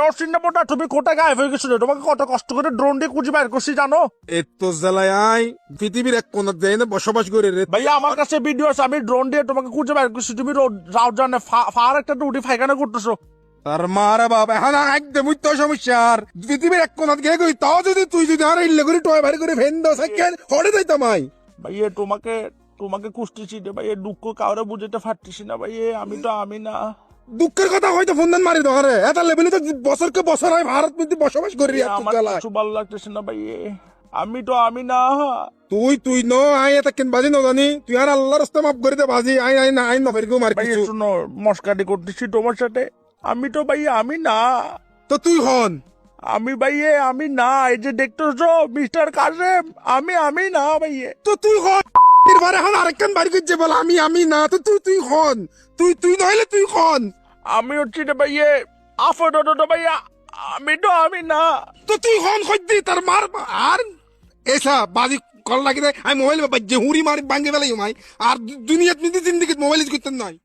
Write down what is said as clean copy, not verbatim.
অসিন্নাপটা তুমি কোথায় গায়েব হয়ে গেছিল? তোমাকে কত কষ্ট করে ড্রোন দিয়ে খুঁজে বাইর করছি জানো? এত জ্বালায় আই পৃথিবীর এক কোনার যায় না বসবাস করে রে। ভাইয়া আমার কাছে ভিডিও আছে, আমি ড্রোন দিয়ে তোমাকে খুঁজে বাইর করছি। তুমি রাও জানে ফার একটা উঠি ফাইখানা করতেছো। তার মারা বাবা এখন একদমই তো সমস্যা। আর পৃথিবীর এক কোনার গিয়ে কই তাও যদি তুই যদি আর ইল্লে করে টয় ভারি করে ফেন দাও সাইকেল হড়ে যাইতাম আই। ভাইয়া তোমাকে তোমাকে কুষ্টিছি রে ভাইয়া, দুঃখ কাউরে বুঝতে পারতেছি না ভাইয়া। আমি না দুঃখের কথা হয়তো ফোন দেন মারি ধরে এত লেভেলে তো বছরকে বছর হয় ভারত মধ্যে বসবাস করি এত আমার জ্বালায়। কিছু ভালো লাগতেছে না ভাইয়া। আমি না তুই ন আই এটা কেন বাজি ন জানি তুই আর আল্লাহর রাস্তা মাফ করে দে বাজি আই আই না আই নফের কেউ মার ভাইয়া। কিছু। শুনো, মস্কারি করতেছি তোমার সাথে। ভাইয়া আমি না। তো তুই হন আমি ভাইয়া আমি না। এই যে দেখতেছো মিস্টার কাসেম, আমি না ভাইয়া। তো তুই হন এবার এখন আরেকখান বাড়ি করছে বল আমি না তো তুই হন তুই নইলে তুই হন। আমি হচ্ছি রে ভাইয়া আফাদত ভাইয়া। আমি না। তো তুই হন হইতি তার মার আর এসা বাজি কল লাগি দে আমি মোবাইল বাজে হুড়ি মারি ভাঙ্গে ফেলাই আর দুনিয়াত নিতে জিন্দিগিত মোবাইল ইউজ করতেন নয়।